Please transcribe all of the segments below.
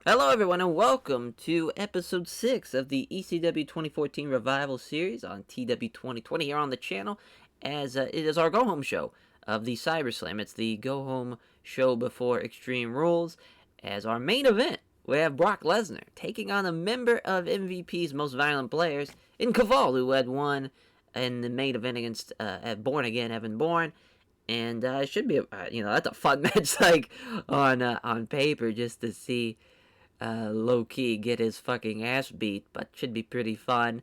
Hello, everyone, and welcome to episode 6 of the ECW 2014 Revival Series on TEW 2020 here on the channel, as it is our go home show of the CyberSlam. It's the go home show before Extreme Rules. As our main event, we have Brock Lesnar taking on a member of MVP's most violent players in Cavallo, who had won in the main event against Born Again Evan Bourne. And it should be, that's a fun match, like on paper, just to see low-key get his fucking ass beat, but should be pretty fun.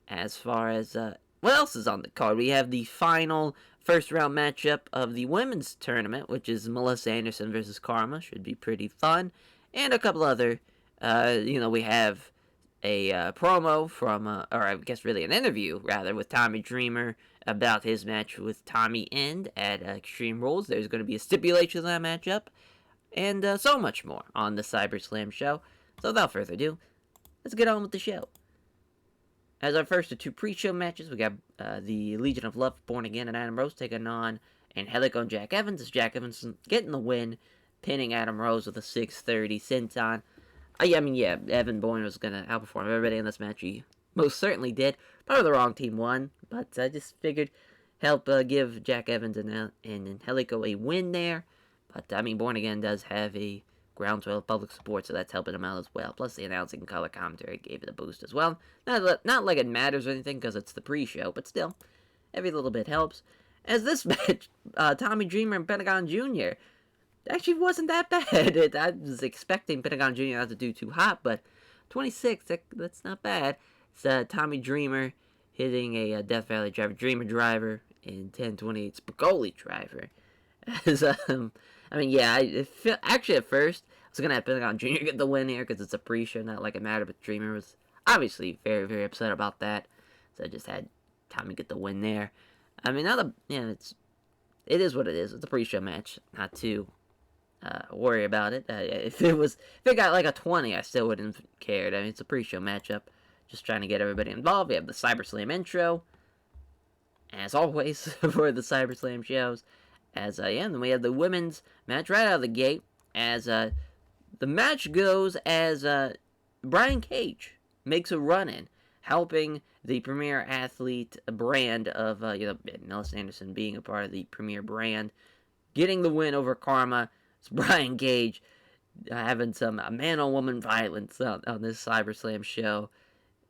As far as what else is on the card, we have the final first round matchup of the women's tournament, which is Melissa Anderson versus Karma. Should be pretty fun. And a couple other, we have a promo from, or I guess really an interview, rather, with Tommy Dreamer about his match with Tommy End at Extreme Rules. There's going to be a stipulation of that matchup and so much more on the CyberSlam show. So without further ado, let's get on with the show. As our first of two pre-show matches, we got the Legion of Love, Born Again, and Adam Rose taking on Angelico and Jack Evans, as Jack Evans getting the win, pinning Adam Rose with a 630 senton. Evan Bourne was going to outperform everybody in this match. He most certainly did. Probably the wrong team won, but I just figured help give Jack Evans and Angelico a win there. But, Born Again does have a groundswell of public support, so that's helping him out as well. Plus, the announcing color commentary gave it a boost as well. Not like it matters or anything, because it's the pre-show, but still, every little bit helps. As this match, Tommy Dreamer and Pentagon Jr. actually wasn't that bad. I was expecting Pentagon Jr. not to do too hot, but 26, that's not bad. It's Tommy Dreamer hitting a Death Valley Driver, Dreamer Driver, in 1028 Spicoli Driver. As, actually at first, I was going to have Pentagon Jr. get the win here because it's a pre-show, not like it mattered, but Dreamer was obviously very, very upset about that. So I just had Tommy get the win there. It is what it is. It's a pre-show match, not to worry about it. If it got like a 20, I still wouldn't have cared. It's a pre-show matchup, just trying to get everybody involved. We have the CyberSlam intro, as always, for the CyberSlam shows. Then we have the women's match right out of the gate. As the match goes, as Brian Cage makes a run-in, helping the Premier Athlete brand of Melissa Anderson being a part of the Premier brand, getting the win over Karma. It's Brian Cage having some man-on-woman violence on this CyberSlam show,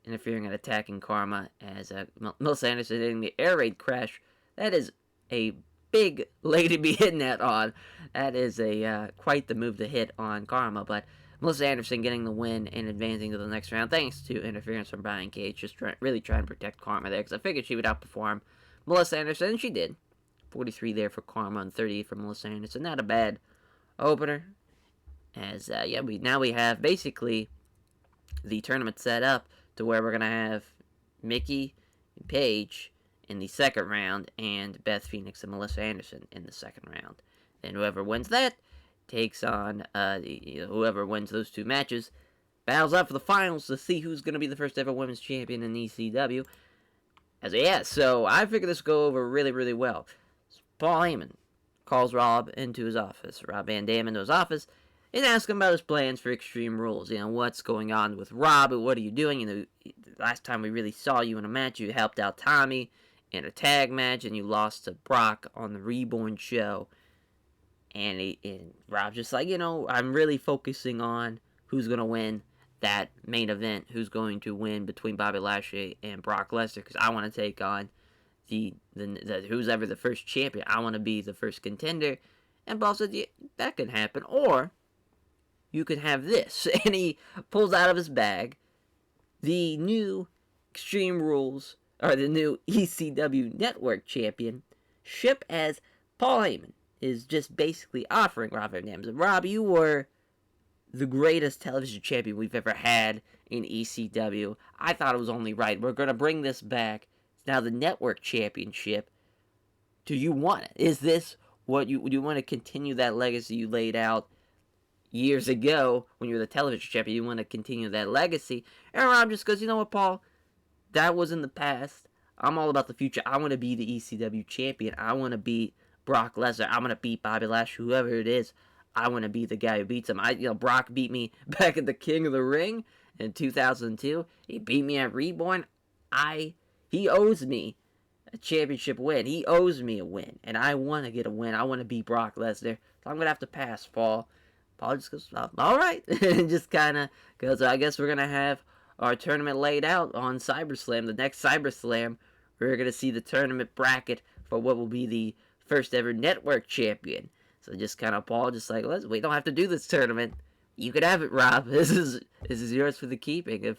interfering and attacking Karma as Melissa Anderson hitting the air raid crash. That is a big leg to be hitting that on. That is quite the move to hit on Karma, but Melissa Anderson getting the win and advancing to the next round thanks to interference from Brian Cage, just really trying to protect Karma there, because I figured she would outperform Melissa Anderson, and she did. 43 there for Karma and 38 for Melissa Anderson. Not a bad opener. As we have basically the tournament set up to where we're gonna have Mickey and Paige in the second round, and Beth Phoenix and Melissa Anderson in the second round. Then whoever wins that takes on whoever wins those two matches, battles out for the finals to see who's going to be the first ever women's champion in ECW. So I figured this would go over really, really well. Paul Heyman calls Rob into his office, Rob Van Dam into his office, and asks him about his plans for Extreme Rules. What's going on with Rob, what are you doing? Last time we really saw you in a match, you helped out Tommy in a tag match, and you lost to Brock on the Reborn show. And Rob's just like, I'm really focusing on who's going to win that main event, who's going to win between Bobby Lashley and Brock Lesnar, because I want to take on the who's ever the first champion. I want to be the first contender. And Paul said, yeah, that can happen, or you can have this. And he pulls out of his bag the new Extreme Rules, or the new ECW Network champion, ship, as Paul Heyman is just basically offering Rob Van Dam. Rob, you were the greatest television champion we've ever had in ECW. I thought it was only right. We're going to bring this back. It's now the Network Championship. Do you want it? Is this what do you want to continue that legacy you laid out years ago when you were the television champion? You want to continue that legacy? And Rob just goes, you know what, Paul? That was in the past. I'm all about the future. I want to be the ECW champion. I want to beat Brock Lesnar. I want to beat Bobby Lashley, whoever it is. I want to be the guy who beats him. Brock beat me back at the King of the Ring in 2002. He beat me at Reborn. He owes me a championship win. He owes me a win, and I want to get a win. I want to beat Brock Lesnar. So I'm gonna have to pass Paul. Paul just goes, all right, and just kind of goes. I guess we're gonna have our tournament laid out on CyberSlam. The next CyberSlam, we're gonna see the tournament bracket for what will be the first ever network champion. So just kind of Paul, just like, we don't have to do this tournament. You could have it, Rob. This is yours for the keeping.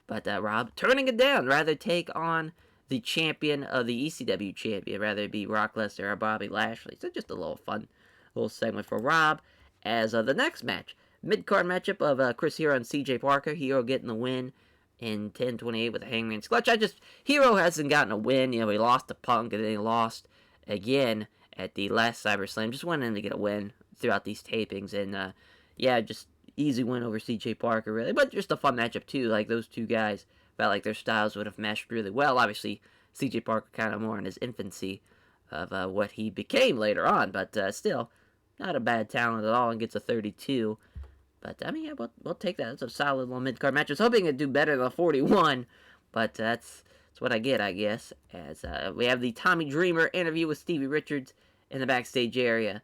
But Rob turning it down, rather take on the champion of the ECW champion, rather it be Brock Lesnar or Bobby Lashley. So just a little fun little segment for Rob. As the next match, mid-card matchup of Chris Hero and CJ Parker. Hero getting the win in 10:28 with a Hangman's Clutch. Hero hasn't gotten a win. He lost to Punk and then he lost again at the last ScyberSlam. Just wanted him to get a win throughout these tapings. And just easy win over CJ Parker, really. But just a fun matchup, too. Like, those two guys felt like their styles would have meshed really well. Obviously, CJ Parker kind of more in his infancy of what he became later on. But still, not a bad talent at all, and gets a 32. But, we'll take that. It's a solid little mid-card match. I was hoping it'd do better than a 41, but that's what I get, I guess. As we have the Tommy Dreamer interview with Stevie Richards in the backstage area,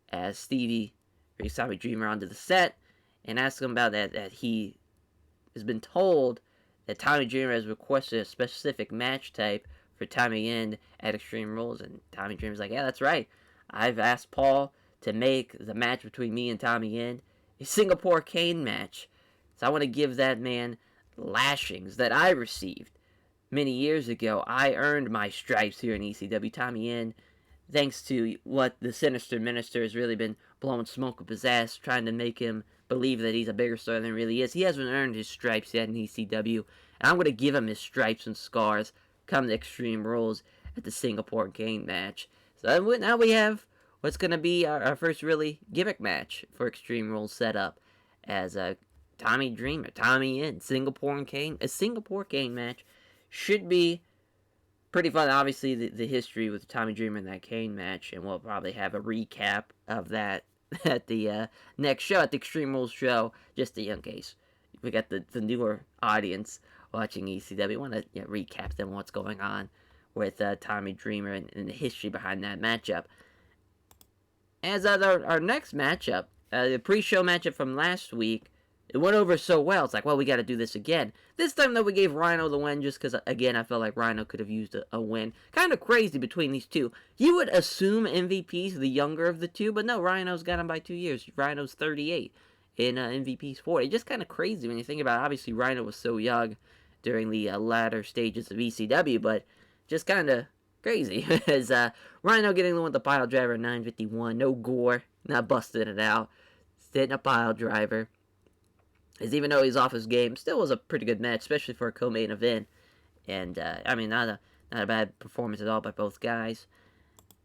as Stevie brings Tommy Dreamer onto the set and asks him about that he has been told that Tommy Dreamer has requested a specific match type for Tommy End at Extreme Rules, and Tommy Dreamer's like, yeah, that's right. I've asked Paul to make the match between me and Tommy End a Singapore cane match. So I want to give that man lashings that I received many years ago. I earned my stripes here in ECW. Tommy End, thanks to what the Sinister Minister has really been blowing smoke up his ass, trying to make him believe that he's a bigger star than he really is. He hasn't earned his stripes yet in ECW, and I'm going to give him his stripes and scars come to Extreme Rules at the Singapore cane match. So now we have what's going to be our first really gimmick match for Extreme Rules set up as Tommy Dreamer, Tommy End, Singapore cane match. Should be pretty fun. Obviously, the history with Tommy Dreamer in that cane match, and we'll probably have a recap of that at the next show, at the Extreme Rules show, just in case we got the newer audience watching ECW. Want to recap them what's going on with Tommy Dreamer and the history behind that matchup. As our next matchup, the pre-show matchup from last week, it went over so well. It's like, well, we got to do this again. This time, though, we gave Rhino the win just because, again, I felt like Rhino could have used a win. Kind of crazy between these two. You would assume MVP's the younger of the two, but no, Rhino's got him by 2 years. Rhino's 38 and MVP's 40. Just kind of crazy when you think about it. Obviously, Rhino was so young during the latter stages of ECW, but just kind of crazy. As Rhino getting the one with the pile driver at 9:51. No gore. Not busting it out. Sitting a pile driver. As even though he's off his game, still was a pretty good match, especially for a co-main event. And, not a bad performance at all by both guys.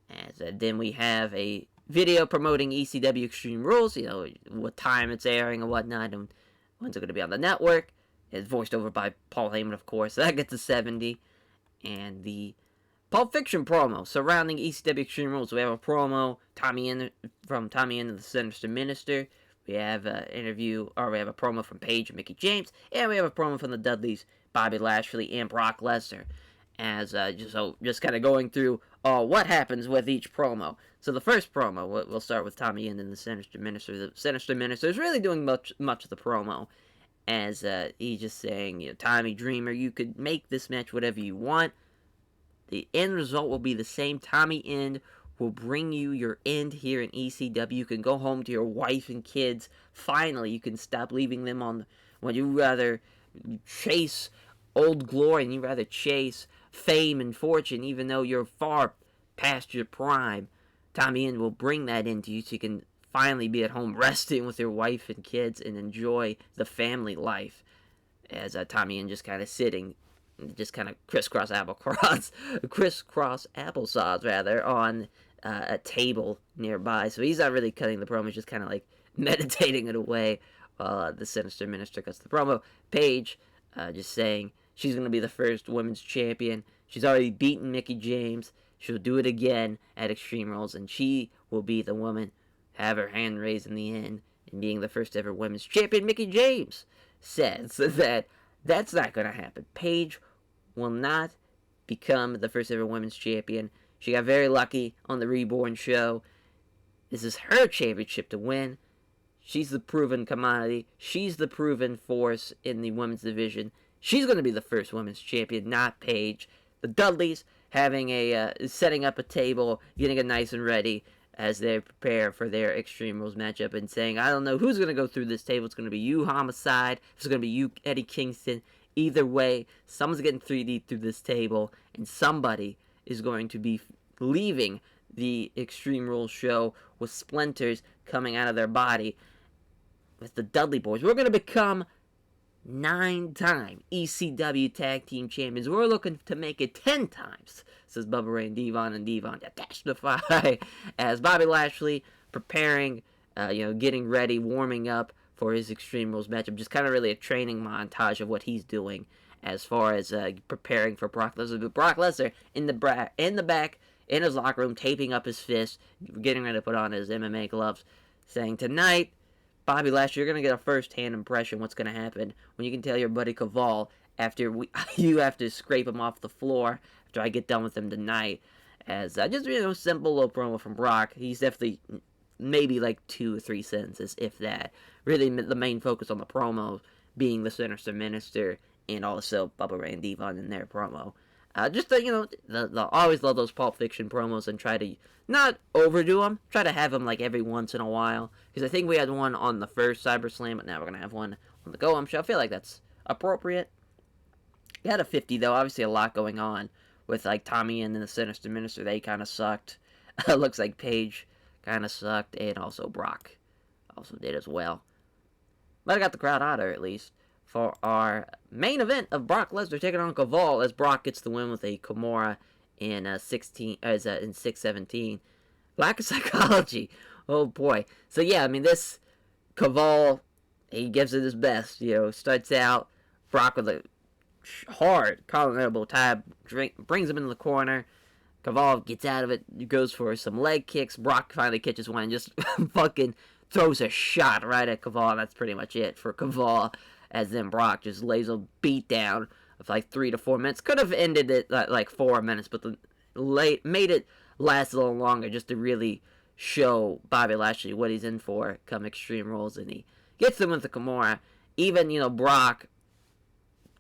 As then we have a video promoting ECW Extreme Rules, what time it's airing and whatnot, and when's it going to be on the network. It's voiced over by Paul Heyman, of course, so that gets a 70. And the Pulp Fiction promo surrounding ECW Extreme Rules. We have a promo from Tommy End and the Sinister Minister. We have a promo from Paige and Mickie James, and we have a promo from the Dudleys, Bobby Lashley and Brock Lesnar. As just kind of going through what happens with each promo. So the first promo, we'll start with Tommy End and the Sinister Minister. The Sinister Minister is really doing much of the promo, as he's just saying, Tommy Dreamer, you could make this match whatever you want. The end result will be the same. Tommy End will bring you your end here in ECW. You can go home to your wife and kids. Finally, you can stop leaving them when you rather chase old glory and you rather chase fame and fortune, even though you're far past your prime. Tommy End will bring that into you so you can finally be at home resting with your wife and kids and enjoy the family life. As Tommy End just kind of sitting, just kind of crisscross applesauce on a table nearby. So he's not really cutting the promo, he's just kind of like meditating it away while the Sinister Minister cuts the promo. Paige just saying she's going to be the first women's champion. She's already beaten Mickie James. She'll do it again at Extreme Rules, and she will be the woman have her hand raised in the end, and being the first ever women's champion, Mickie James says that that's not going to happen. Paige will not become the first ever women's champion. She got very lucky on the Reborn show. This is her championship to win. She's the proven commodity. She's the proven force in the women's division. She's going to be the first women's champion, not Paige. The Dudleys setting up a table, getting it nice and ready as they prepare for their Extreme Rules matchup and saying, I don't know who's going to go through this table. It's going to be you, Homicide. It's going to be you, Eddie Kingston. Either way, someone's getting 3D through this table, and somebody is going to be leaving the Extreme Rules show with splinters coming out of their body. With the Dudley Boys, we're going to become 9-time ECW Tag Team Champions. We're looking to make it 10 times, says Bubba Ray and Devon to testify as Bobby Lashley preparing, getting ready, warming up for his Extreme Rules matchup. Just kind of really a training montage of what he's doing as far as preparing for Brock Lesnar. But Brock Lesnar in the back, in his locker room, taping up his fist, getting ready to put on his MMA gloves, saying, tonight, Bobby Lashley, you're going to get a first-hand impression what's going to happen when you can tell your buddy Cavallo after you have to scrape him off the floor after I get done with him tonight. As just a simple little promo from Brock. He's definitely maybe like 2 or 3 sentences, if that. Really, the main focus on the promo being the Sinister Minister and also Bubba Ray and Devon in their promo. Always love those Pulp Fiction promos and try to not overdo them. Try to have them like every once in a while. Because I think we had one on the first CyberSlam, but now we're going to have one on the Go Home show. I feel like that's appropriate. You had a 50, though. Obviously a lot going on with like Tommy and the Sinister Minister. They kind of sucked. Looks like Paige kind of sucked. And also Brock also did as well. But I got the crowd hotter at least for our main event of Brock Lesnar taking on Cavallo as Brock gets the win with a Kimura in 6:17. Lack of psychology. Oh boy. So yeah, I mean this Cavallo, he gives it his best. Starts out Brock with a hard collar elbow tie, brings him into the corner. Cavallo gets out of it, goes for some leg kicks. Brock finally catches one and just fucking throws a shot right at Cavallo. That's pretty much it for Cavallo. As then Brock just lays a beat down of like 3 to 4 minutes. Could have ended it like 4 minutes, but made it last a little longer just to really show Bobby Lashley what he's in for come Extreme Rules. And he gets him with the Kimura. Even, Brock,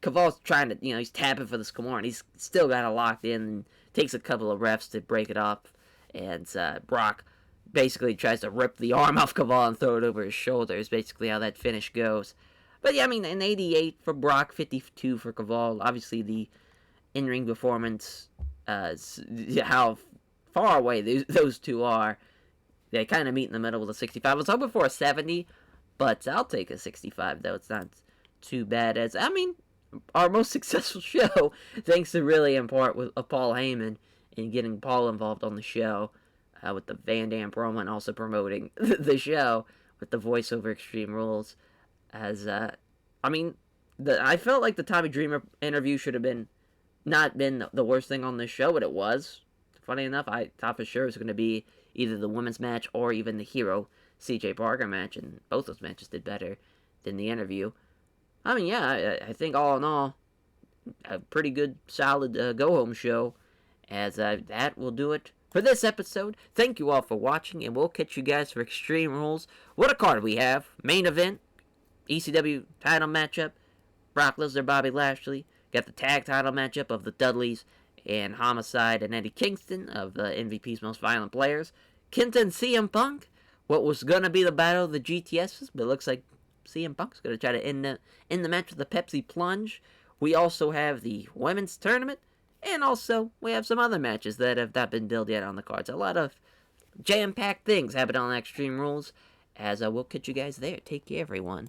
Cavallo's trying to, he's tapping for this Kimura, and he's still got it locked in and takes a couple of refs to break it up. And Brock basically tries to rip the arm off Cavallo and throw it over his shoulder is basically how that finish goes. But yeah, I mean, an 88 for Brock, 52 for Cavallo. Obviously, the in-ring performance, how far away those two are. They kind of meet in the middle with a 65. I was hoping for a 70, but I'll take a 65, though. It's not too bad. Our most successful show, thanks to really in part with Paul Heyman and getting Paul involved on the show with the Van Damme promo and also promoting the show with the voiceover Extreme Rules. I felt like the Tommy Dreamer interview should have not been the worst thing on this show, but it was. Funny enough, I thought for sure it was going to be either the women's match or even the Hero CJ Parker match, and both those matches did better than the interview. I think all in all, a pretty good, solid go-home show, as that will do it for this episode. Thank you all for watching, and we'll catch you guys for Extreme Rules. What a card we have. Main event. ECW title matchup, Brock Lesnar, Bobby Lashley. Got the tag title matchup of the Dudleys and Homicide and Eddie Kingston of the MVP's Most Violent Players. Kenta and CM Punk. What was going to be the battle of the GTSs, but it looks like CM Punk's going to try to end the match with the Pepsi Plunge. We also have the women's tournament, and also we have some other matches that have not been billed yet on the cards. A lot of jam-packed things happen on Extreme Rules. As I will catch you guys there. Take care, everyone.